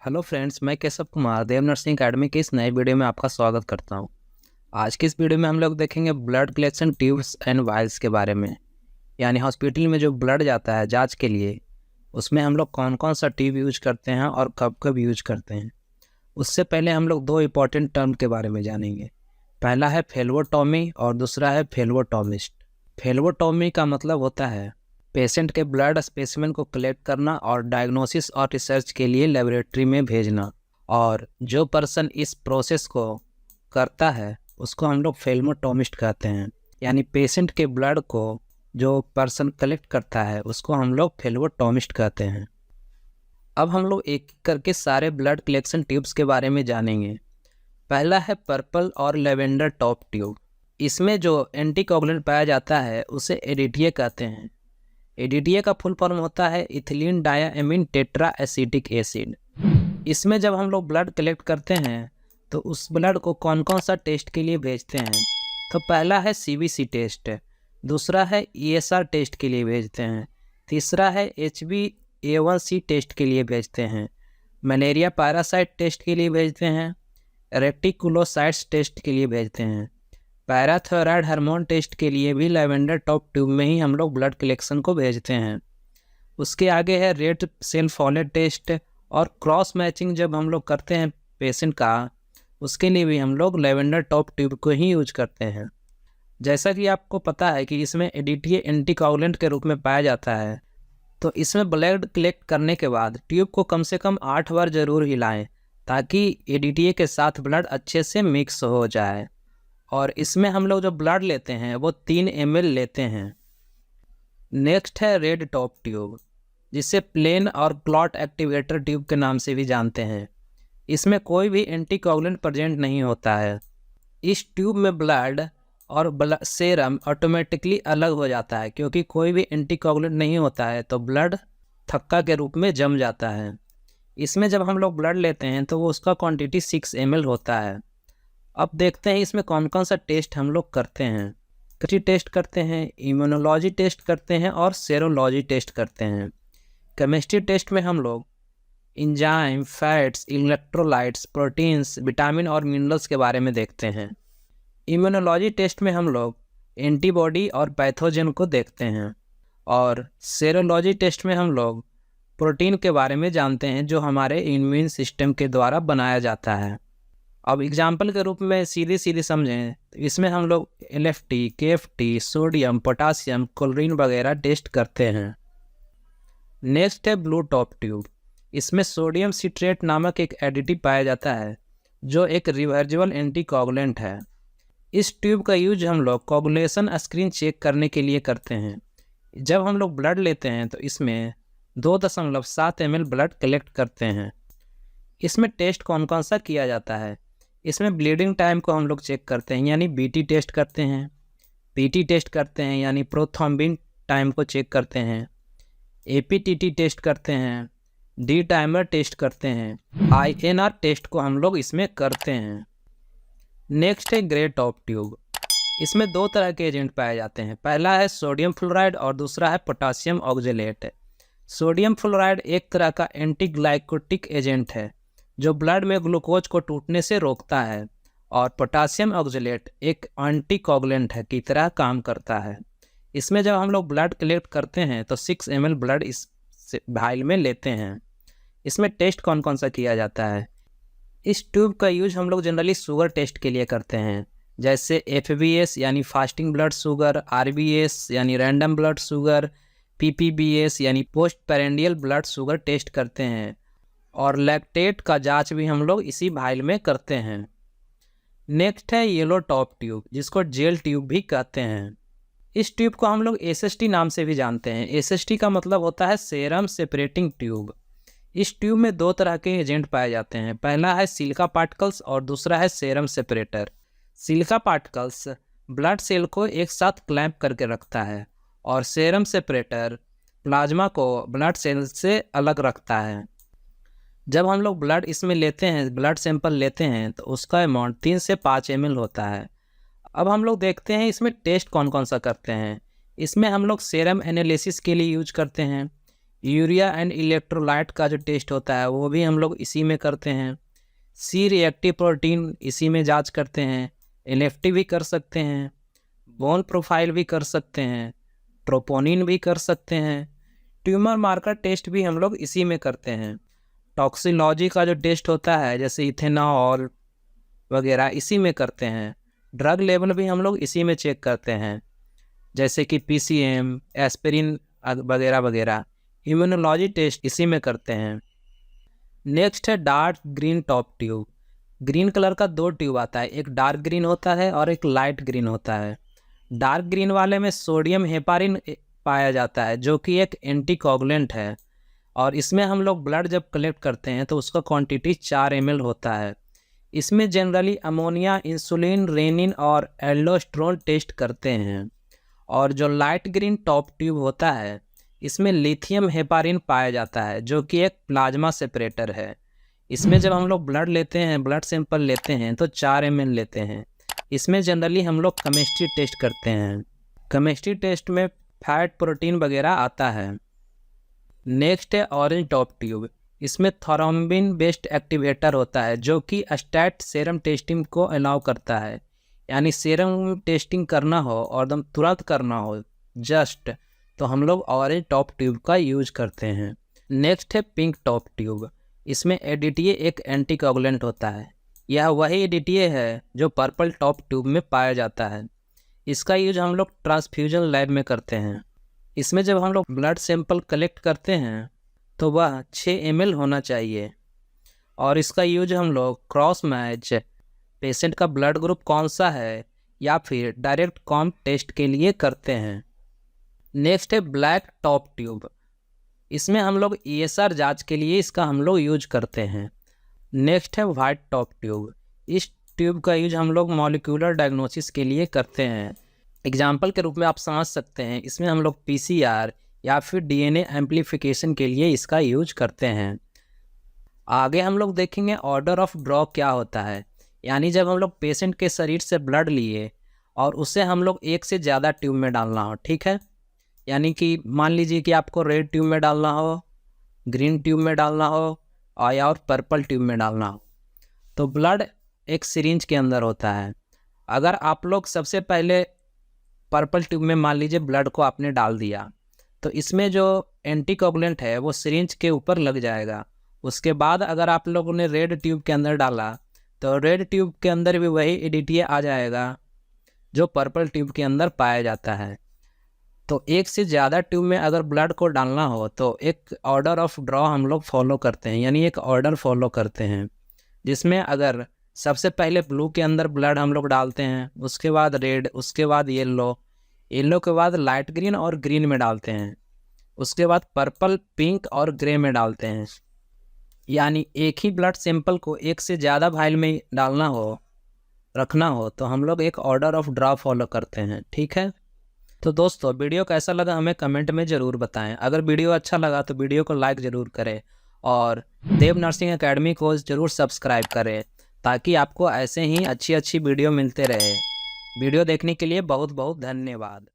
Hello friends, मैं केशव कुमार देव nursing academy के इस नए वीडियो में आपका स्वागत करता हूं। आज की इस वीडियो में हम लोग देखेंगे blood collection tubes and vials के बारे में। यानी हॉस्पिटल में जो ब्लड जाता है जांच के लिए, उसमें हम लोग कौन कौन सा ट्यूब यूज करते हैं और कब कब यूज करते हैं। उससे पहले हम लोग दो इंपॉर्टेंट टर्म के बारे में जानेंगे। पहला है फेल्वोटॉमी और दूसरा है फेल्वोटॉमिस्ट। फेल्वोटॉमी का मतलब होता है पेशेंट के ब्लड स्पेसिमेन को कलेक्ट करना और डायग्नोसिस और रिसर्च के लिए लेबोरेटरी में भेजना। और जो पर्सन इस प्रोसेस को करता है उसको हम लोग फेल्वोटॉमिस्ट कहते हैं। यानी पेशेंट के ब्लड को जो पर्सन कलेक्ट करता है उसको हम लोग फेल्वोटॉमिस्ट कहते हैं। अब हम लोग एक एक करके सारे ब्लड कलेक्शन ट्यूब्स के बारे में जानेंगे। पहला है पर्पल और लेवेंडर टॉप ट्यूब। इसमें जो एंटीकोगुलेंट पाया जाता है उसे एडीटीए कहते हैं। एडीटीए का फुल फॉर्म होता है ethylene diamine tetra acetic acid. इसमें जब हम लोग ब्लड कलेक्ट करते हैं तो उस ब्लड को कौन कौन सा टेस्ट के लिए भेजते हैं। तो पहला है सीबीसी टेस्ट, दूसरा है ईएसआर टेस्ट के लिए भेजते हैं, तीसरा है HbA1c टेस्ट के लिए भेजते हैं, मलेरिया पैरासाइट टेस्ट के लिए भेजते हैं, रेटिकुलोसाइट्स टेस्ट के लिए भेजते हैं, पैराथायरॉयड हार्मोन टेस्ट के लिए भी लेवेंडर टॉप ट्यूब में ही हम लोग ब्लड कलेक्शन को भेजते हैं। उसके आगे है रेड सेल फॉलेट टेस्ट और क्रॉस मैचिंग जब हम लोग करते हैं पेशेंट का, उसके लिए भी हम लोग लेवेंडर टॉप ट्यूब को ही यूज करते हैं। जैसा कि आपको पता है कि इसमें एडीटीए एंटीकोगुलेंट के रूप में पाया जाता है, तो इसमें ब्लड कलेक्ट करने के बाद ट्यूब को कम से कम 8 बार ज़रूर हिलाएं ताकि एडीटीए के साथ ब्लड अच्छे से मिक्स हो जाए। और इसमें हम लोग जो ब्लड लेते हैं वो 3 ml लेते हैं। नेक्स्ट है रेड टॉप ट्यूब, जिसे प्लेन और क्लॉट एक्टिवेटर ट्यूब के नाम से भी जानते हैं। इसमें कोई भी एंटीकोगुलेंट प्रेजेंट नहीं होता है। इस ट्यूब में ब्लड और सेरम ऑटोमेटिकली अलग हो जाता है, क्योंकि कोई भी एंटीकोगुलेंट नहीं होता है तो ब्लड थक्का के रूप में जम जाता है। इसमें जब हम लोग ब्लड लेते हैं तो वो उसका क्वांटिटी 6 ml होता है। अब देखते हैं इसमें कौन कौन सा टेस्ट हम लोग करते हैं। केमिस्ट्री टेस्ट करते हैं, इम्यूनोलॉजी टेस्ट करते हैं और सेरोलॉजी टेस्ट करते हैं। केमिस्ट्री टेस्ट में हम लोग enzyme, fats, electrolytes, proteins, vitamin और मिनरल्स के बारे में देखते हैं। इम्यूनोलॉजी टेस्ट में हम लोग एंटीबॉडी और पैथोजन को देखते हैं। और सेरोलॉजी टेस्ट में हम लोग प्रोटीन के बारे में जानते हैं जो हमारे इम्यून सिस्टम के द्वारा बनाया जाता है। अब एग्जाम्पल के रूप में सीधी समझें तो इसमें हम लोग LFT, KFT, sodium, potassium, chlorine वगैरह टेस्ट करते हैं। नेक्स्ट है ब्लू टॉप ट्यूब। इसमें सोडियम सिट्रेट नामक एक एडिटिव पाया जाता है जो एक रिवर्जिबल एंटीकोगुलेंट है। इस ट्यूब का यूज हम लोग कोगुलेशन स्क्रीन चेक करने के लिए करते हैं। जब हम लोग ब्लड लेते हैं तो इसमें 2.7 ml ब्लड कलेक्ट करते हैं। इसमें टेस्ट कौन कौन सा किया जाता है। इसमें ब्लीडिंग टाइम को हम लोग चेक करते हैं, यानी BT टेस्ट करते हैं, PT टेस्ट करते हैं यानी प्रोथ्रोम्बिन टाइम को चेक करते हैं, APTT टेस्ट करते हैं, D टाइमर टेस्ट करते हैं, INR टेस्ट को हम लोग इसमें करते हैं। नेक्स्ट है ग्रे टॉप ट्यूब। इसमें 2 तरह के एजेंट पाए जाते हैं। पहला है सोडियम फ्लोराइड और दूसरा है पोटासियम ऑक्जेलेट। सोडियम फ्लोराइड एक तरह का एंटीग्लाइकोटिक एजेंट है जो ब्लड में ग्लूकोज को टूटने से रोकता है, और पोटासियम ऑक्जेलेट एक एंटीकोगुलेंट है की तरह काम करता है। इसमें जब हम लोग ब्लड कलेक्ट करते हैं तो 6 ml ब्लड इस वाइल में लेते हैं। इसमें टेस्ट कौन कौन सा किया जाता है। इस ट्यूब का यूज हम लोग जनरली शुगर टेस्ट के लिए करते हैं, जैसे FBS यानी फास्टिंग ब्लड शुगर, RBS यानी रैंडम ब्लड शुगर, PPBS यानी postprandial blood sugar test करते हैं। और लैक्टेट का जांच भी हम लोग इसी वाइल में करते हैं। नेक्स्ट है येलो टॉप ट्यूब, जिसको जेल ट्यूब भी कहते हैं। इस ट्यूब को हम लोग SST नाम से भी जानते हैं। SST का मतलब होता है सेरम सेपरेटिंग ट्यूब। इस ट्यूब में 2 तरह के एजेंट पाए जाते हैं। पहला है सिलिका पार्टिकल्स और दूसरा है serum separator. Silica particles blood cell को एक साथ क्लैंप करके रखता है और सेरम सेपरेटर प्लाज्मा को ब्लड सेल से अलग रखता है। जब हम लोग ब्लड इसमें लेते हैं, ब्लड सैंपल लेते हैं, तो उसका अमाउंट 3 से 5 ml होता है। अब हम लोग देखते हैं इसमें टेस्ट कौन कौन सा करते हैं। इसमें हम लोग सेरम एनालिसिस के लिए यूज करते हैं, यूरिया एंड इलेक्ट्रोलाइट का जो टेस्ट होता है वो भी हम लोग इसी में करते हैं। सी रिएक्टिव प्रोटीन इसी में जांच करते हैं। एनएफटी भी कर सकते हैं, बोन प्रोफाइल भी कर सकते हैं, ट्रोपोनिन भी कर सकते हैं, ट्यूमर मार्कर टेस्ट भी हम लोग इसी में करते हैं। टॉक्सिलॉजी का जो टेस्ट होता है जैसे इथेनॉल वगैरह इसी में करते हैं। ड्रग लेवल भी हम लोग इसी में चेक करते हैं, जैसे कि पीसीएम, एस्पिरिन वगैरह वगैरह। इम्यूनोलॉजी टेस्ट इसी में करते हैं। नेक्स्ट है dark green top tube. Green colour का 2 ट्यूब आता है, एक डार्क ग्रीन होता है और एक लाइट ग्रीन होता है। डार्क ग्रीन वाले में सोडियम हेपारिन पाया जाता है जो कि एक एंटीकोगुलेंट है, और इसमें हम लोग ब्लड जब कलेक्ट करते हैं तो उसका क्वांटिटी 4 ml होता है। इसमें जनरली अमोनिया, इंसुलिन, रेनिन और एल्डोस्टेरोन टेस्ट करते हैं। और जो लाइट ग्रीन टॉप ट्यूब होता है इसमें लिथियम हेपारिन पाया जाता है जो कि एक प्लाज्मा सेपरेटर है। इसमें जब हम लोग ब्लड लेते हैं, ब्लड सैंपल लेते हैं तो 4 ml लेते हैं। इसमें जनरली हम लोग केमिस्ट्री टेस्ट करते हैं। केमिस्ट्री टेस्ट में फैट, प्रोटीन वगैरह आता है। नेक्स्ट है ऑरेंज टॉप ट्यूब। इसमें थ्रोम्बिन बेस्ड एक्टिवेटर होता है जो कि स्टैट सेरम टेस्टिंग को अलाउ करता है, यानी सेरम टेस्टिंग करना हो और एकदम तुरंत करना हो जस्ट, तो हम लोग ऑरेंज टॉप ट्यूब का यूज करते हैं। नेक्स्ट है पिंक टॉप ट्यूब। इसमें एडीटीए एक एंटीकोगुलेंट होता है। यह वही एडीटीए है जो पर्पल टॉप ट्यूब में पाया जाता है। इसका यूज हम लोग ट्रांसफ्यूजन लैब में करते हैं। इसमें जब हम लोग ब्लड सैंपल कलेक्ट करते हैं तो वह 6 ml होना चाहिए, और इसका यूज हम लोग क्रॉस मैच पेशेंट का ब्लड ग्रुप कौन सा है या फिर डायरेक्ट कॉम्प टेस्ट के लिए करते हैं। नेक्स्ट है ब्लैक टॉप ट्यूब। इसमें हम लोग ESR जांच के लिए इसका हम लोग यूज करते हैं। नेक्स्ट है वाइट टॉप ट्यूब। इस ट्यूब का यूज हम लोग मॉलिक्यूलर डायग्नोसिस के लिए करते हैं। एग्जाम्पल के रूप में आप समझ सकते हैं, इसमें हम लोग PCR या फिर DNA एम्प्लीफिकेशन के लिए इसका यूज करते हैं। आगे हम लोग देखेंगे ऑर्डर ऑफ ड्रॉ क्या होता है, यानी जब हम लोग पेशेंट के शरीर से ब्लड लिए और उसे हम लोग एक से ज़्यादा ट्यूब में डालना हो, ठीक है। यानी कि मान लीजिए कि आपको रेड ट्यूब में डालना हो, ग्रीन ट्यूब में डालना हो और पर्पल ट्यूब में डालना हो, तो ब्लड एक सिरिंज के अंदर होता है। अगर आप लोग सबसे पहले पर्पल ट्यूब में मान लीजिए ब्लड को आपने डाल दिया, तो इसमें जो एंटीकोगुलेंट है वो सिरिंज के ऊपर लग जाएगा। उसके बाद अगर आप लोगों ने रेड ट्यूब के अंदर डाला तो रेड ट्यूब के अंदर भी वही एडीटीए आ जाएगा जो पर्पल ट्यूब के अंदर पाया जाता है। तो एक से ज़्यादा ट्यूब में अगर ब्लड को डालना हो तो एक ऑर्डर ऑफ ड्रॉ हम लोग फॉलो करते हैं, यानी एक ऑर्डर फॉलो करते हैं, जिसमें अगर सबसे पहले ब्लू के अंदर ब्लड हम लोग डालते हैं, उसके बाद रेड, उसके बाद येलो, येलो के बाद लाइट ग्रीन और ग्रीन में डालते हैं, उसके बाद पर्पल, पिंक और ग्रे में डालते हैं। यानी एक ही ब्लड सैंपल को एक से ज़्यादा वाइल में डालना हो, रखना हो, तो हम लोग एक ऑर्डर ऑफ ड्रॉ फॉलो करते हैं, ठीक है। तो दोस्तों वीडियो कैसा लगा हमें कमेंट में ज़रूर बताएं। अगर वीडियो अच्छा लगा तो वीडियो को लाइक ज़रूर करें और देव नर्सिंग एकेडमी को ज़रूर सब्सक्राइब करें, ताकि आपको ऐसे ही अच्छी अच्छी वीडियो मिलते रहे। वीडियो देखने के लिए बहुत बहुत धन्यवाद।